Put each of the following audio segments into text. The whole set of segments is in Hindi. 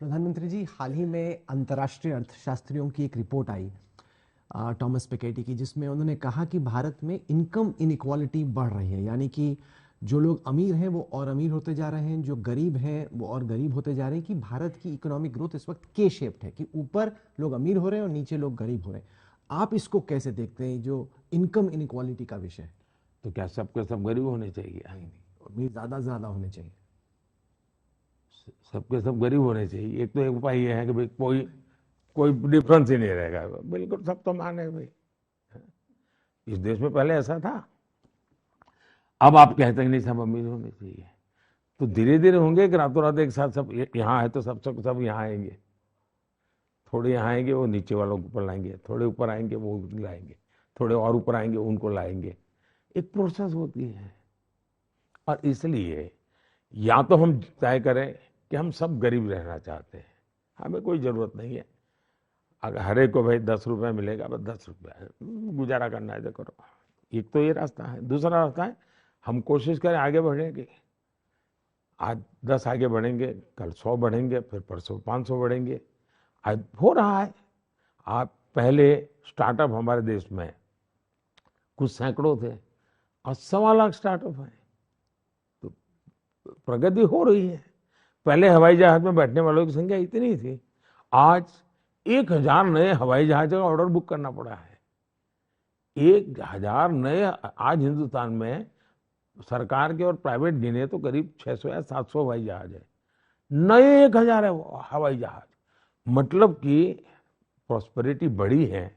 प्रधानमंत्री जी, हाल ही में अंतर्राष्ट्रीय अर्थशास्त्रियों की एक रिपोर्ट आई टॉमस पिकेटी की, जिसमें उन्होंने कहा कि भारत में इनकम इनइक्वालिटी बढ़ रही है। यानी कि जो लोग अमीर हैं वो और अमीर होते जा रहे हैं, जो गरीब हैं वो और गरीब होते जा रहे हैं। कि भारत की इकोनॉमिक ग्रोथ इस वक्त के शेप्ड है, कि ऊपर लोग अमीर हो रहे हैं और नीचे लोग गरीब हो रहे हैं। आप इसको कैसे देखते हैं, जो इनकम इनइक्वालिटी का विषय है? तो क्या सबके सब गरीब होने चाहिए? नहीं, अमीर ज्यादा ज्यादा होने चाहिए। सबके सब गरीब होने चाहिए? एक तो एक उपाय ये है कि भाई कोई कोई डिफरेंस ही नहीं रहेगा, बिल्कुल सब तो माने भाई। इस देश में पहले ऐसा था, अब आप कहते हैं नहीं सब अमीर होने चाहिए। तो धीरे धीरे होंगे कि रातों रात एक साथ सब यहाँ है तो सब यहाँ आएंगे। थोड़े यहाँ आएंगे वो नीचे वालों को ऊपर लाएंगे, थोड़े ऊपर आएंगे वो लाएंगे, थोड़े और ऊपर आएंगे उनको लाएंगे। एक प्रोसेस होती है। और इसलिए या तो हम तय करें कि हम सब गरीब रहना चाहते हैं, हमें कोई जरूरत नहीं है, अगर हर एक को भाई 10 रुपये मिलेगा, बस 10 रुपये गुजारा करना है तो करो। एक तो ये रास्ता है। दूसरा रास्ता है हम कोशिश करें आगे बढ़ने की। आज 10 आगे बढ़ेंगे, कल 100 बढ़ेंगे, फिर परसों 500 बढ़ेंगे। आज हो रहा है। आप पहले स्टार्टअप हमारे देश में कुछ सैकड़ों थे, और 1.25 लाख स्टार्टअप हैं। तो प्रगति हो रही है। पहले हवाई जहाज में बैठने वालों की संख्या इतनी थी, आज 1,000 नए हवाई जहाज का ऑर्डर बुक करना पड़ा है। 1,000 नए आज हिंदुस्तान में सरकार के और प्राइवेट गिने तो करीब 600 या 700 हवाई जहाज है। नए 1,000 है हवाई जहाज। मतलब कि प्रॉस्पेरिटी बढ़ी है।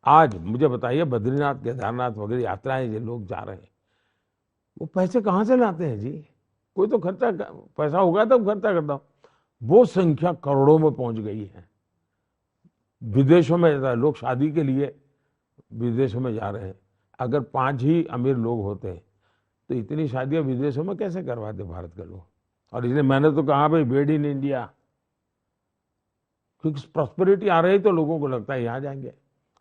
आज मुझे बताइए, बद्रीनाथ केदारनाथ वगैरह यात्राएं जो लोग जा रहे हैं, वो पैसे कहाँ से लाते हैं जी? कोई तो खर्चा, पैसा होगा तब खर्चा करता हूं। वो संख्या करोड़ों में पहुंच गई है। विदेशों में लोग शादी के लिए विदेशों में जा रहे हैं। अगर 5 ही अमीर लोग होते तो इतनी शादियां विदेशों में कैसे करवाते भारत के लोग? और इसलिए मैंने तो कहा भाई मेड इन इंडिया, क्योंकि प्रॉस्पेरिटी आ रही तो लोगों को लगता है यहाँ जाएंगे।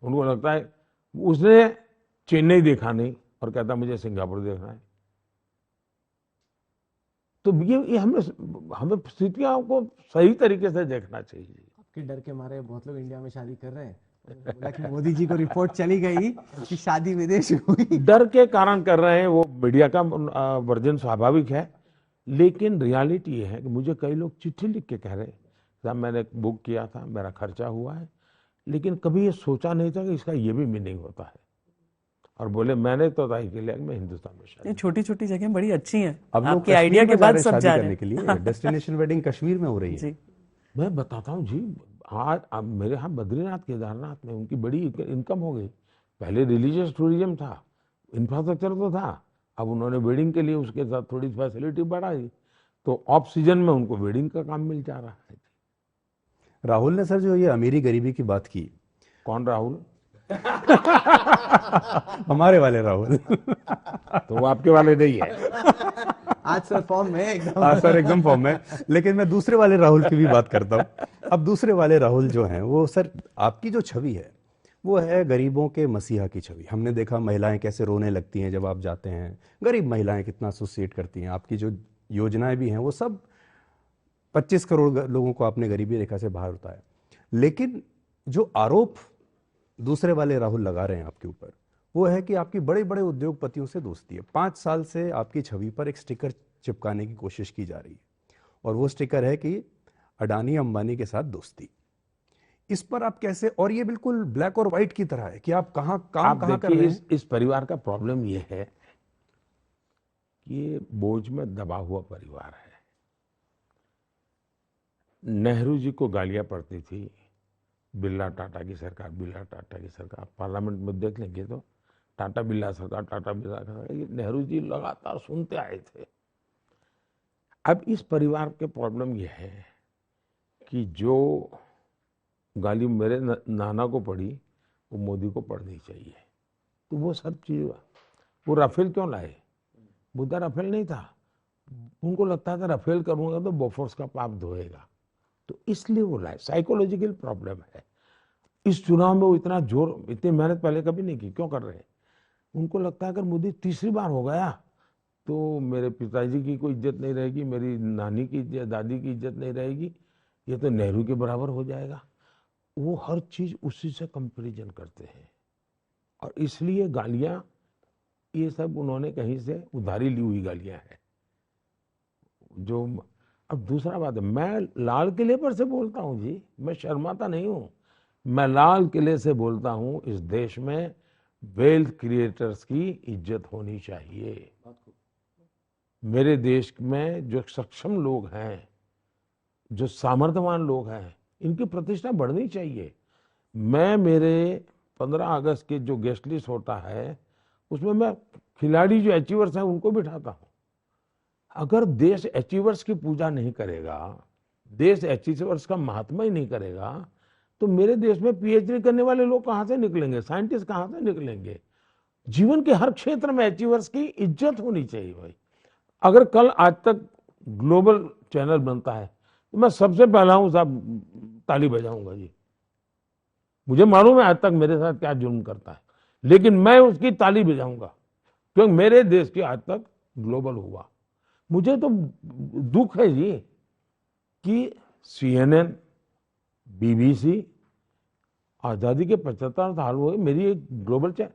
उनको लगता है, उसने चेन्नई देखा नहीं और कहता मुझे सिंगापुर देखना है। तो ये हमें हमें स्थितियों को सही तरीके से देखना चाहिए। आपके डर के मारे बहुत लोग इंडिया में शादी कर रहे हैं। उन्होंने बोला कि मोदी जी को रिपोर्ट चली गई कि शादी विदेश में हुई। डर के कारण कर रहे हैं, वो मीडिया का वर्जन स्वाभाविक है। लेकिन रियलिटी ये है कि मुझे कई लोग चिट्ठी लिख के कह रहे हैं, साहब मैंने बुक किया था, मेरा खर्चा हुआ है, लेकिन कभी ये सोचा नहीं था कि इसका ये भी मीनिंग होता है। और बोले मैंने तो तय किया कि मैं हिंदुस्तान में शादी। ये छोटी छोटी जगह बड़ी अच्छी हैं। अब लोग आपके कश्मीर आइडिया के में जा बाद रहे हैं सब शादी जा रहे करने के लिए। हैं। डेस्टिनेशन वेडिंग कश्मीर में हो रही है। जी। मैं बताता हूँ जी, आज अब मेरे यहाँ बद्रीनाथ केदारनाथ में उनकी बड़ी इनकम हो गई। पहले रिलीजियस टूरिज्म था, इंफ्रास्ट्रक्चर तो था, अब उन्होंने वेडिंग के लिए उसके साथ थोड़ी फैसिलिटी बढ़ाई, तो ऑफ सीजन में उनको वेडिंग का काम मिल जा रहा है। राहुल ने सर जो ये अमीरी गरीबी की बात की। कौन राहुल? हमारे वाले राहुल। तो वो आपके वाले नहीं है। आज सर फॉर्म में एकदम। हाँ सर, एकदम फॉर्म में। लेकिन मैं दूसरे वाले राहुल की भी बात करता हूँ। अब दूसरे वाले राहुल जो हैं वो सर, आपकी जो छवि है वो है गरीबों के मसीहा की छवि। हमने देखा महिलाएं कैसे रोने लगती हैं जब आप जाते हैं, गरीब महिलाएं कितना एसोसिएट करती हैं। आपकी जो योजनाएं भी हैं वो सब 25 करोड़ लोगों को आपने गरीबी रेखा से बाहर उतारा। लेकिन जो आरोप दूसरे वाले राहुल लगा रहे हैं आपके ऊपर, वो है कि आपकी बड़े बड़े उद्योगपतियों से दोस्ती है। 5 साल से आपकी छवि पर एक स्टिकर चिपकाने की कोशिश की जा रही है, और वो स्टिकर है कि अडानी अंबानी के साथ दोस्ती। इस पर आप कैसे, और ये बिल्कुल ब्लैक और व्हाइट की तरह है कि आप कहाँ काम कहाँ कर रहे हैं। इस परिवार का प्रॉब्लम ये है कि ये बोझ में दबा हुआ परिवार है। नेहरू जी को गालियां पड़ती थी, बिरला टाटा की सरकार, बिरला टाटा की सरकार। पार्लियामेंट में देख लेंगे तो टाटा बिरला सरकार, टाटा बिरला सरकार, ये नेहरू जी लगातार सुनते आए थे। अब इस परिवार के प्रॉब्लम ये है कि जो गाली मेरे नाना को पड़ी वो मोदी को पड़नी चाहिए। तो वो सब चीज, वो राफेल क्यों लाए? मुद्दा राफेल नहीं था, उनको लगता था राफेल करूंगा तो बोफोर्स का पाप धोएगा, तो इसलिए वो लाए। साइकोलॉजिकल प्रॉब्लम है। इस चुनाव में वो इतना जोर, इतनी मेहनत पहले कभी नहीं की, क्यों कर रहे हैं? उनको लगता है अगर मोदी तीसरी बार हो गया तो मेरे पिताजी की कोई इज्जत नहीं रहेगी, मेरी नानी की इज्जत, दादी की इज्जत नहीं रहेगी, ये तो नेहरू के बराबर हो जाएगा। वो हर चीज उसी से कंपैरिजन करते हैं और इसलिए गालियां ये सब उन्होंने कहीं से उधारी ली हुई गालियां हैं जो। अब दूसरा बात है, मैं लाल किले पर से बोलता हूं जी, मैं शर्माता नहीं हूं। मैं लाल किले से बोलता हूं, इस देश में वेल्थ क्रिएटर्स की इज्जत होनी चाहिए। मेरे देश में जो सक्षम लोग हैं, जो सामर्थ्यवान लोग हैं, इनकी प्रतिष्ठा बढ़नी चाहिए। मैं मेरे 15 अगस्त के जो गेस्ट लिस्ट होता है उसमें मैं खिलाड़ी जो अचीवर्स हैं उनको बिठाता हूं। अगर देश अचीवर्स की पूजा नहीं करेगा, देश अचीवर्स का महात्मा ही नहीं करेगा, तो मेरे देश में पीएचडी करने वाले लोग कहां से निकलेंगे, साइंटिस्ट कहां से निकलेंगे। जीवन के हर क्षेत्र में अचीवर्स की इज्जत होनी चाहिए भाई। अगर कल आज तक ग्लोबल चैनल बनता है तो मैं सबसे पहला हूं साहब ताली बजाऊंगा जी। मुझे मालूम है आज तक मेरे साथ क्या जुल्म करता है, लेकिन मैं उसकी ताली बजाऊंगा क्योंकि मेरे देश की आज तक ग्लोबल हुआ। मुझे तो दुख है जी कि CNN, BBC, आजादी के 75 साल हुए, मेरी एक ग्लोबल चैनल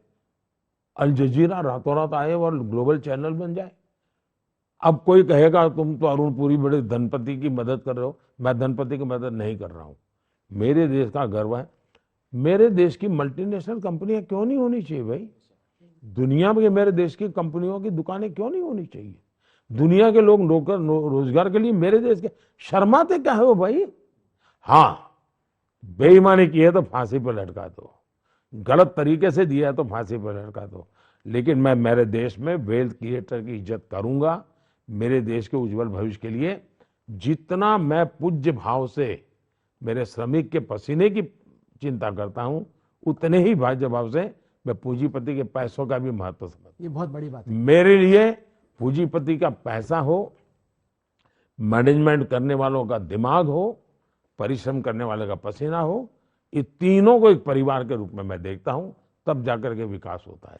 अल जजीरा रातों रात आए और ग्लोबल चैनल बन जाए। अब कोई कहेगा तुम तो अरुण पुरी बड़े धनपति की मदद कर रहे हो। मैं धनपति की मदद नहीं कर रहा हूं। मेरे देश का गर्व है। मेरे देश की मल्टीनेशनल कंपनियां क्यों नहीं होनी चाहिए भाई? दुनिया में मेरे देश की कंपनियों की दुकानें क्यों नहीं होनी चाहिए? दुनिया के लोग नौकर रोजगार के लिए मेरे देश के शर्माते क्या हो भाई? हाँ, बेईमानी की है तो फांसी पर लटका दो, गलत तरीके से दिया है तो फांसी पर लटका दो, लेकिन मैं मेरे देश में वेल्थ क्रिएटर की इज्जत करूंगा। मेरे देश के उज्जवल भविष्य के लिए जितना मैं पूज्य भाव से मेरे श्रमिक के पसीने की चिंता करता हूं, उतने ही भाज्य भाव से मैं पूंजीपति के पैसों का भी महत्व समझता। ये बहुत बड़ी बात है। मेरे लिए पूंजीपति का पैसा हो, मैनेजमेंट करने वालों का दिमाग हो, परिश्रम करने वाले का पसीना हो, ये तीनों को एक परिवार के रूप में मैं देखता हूं, तब जाकर के विकास होता है।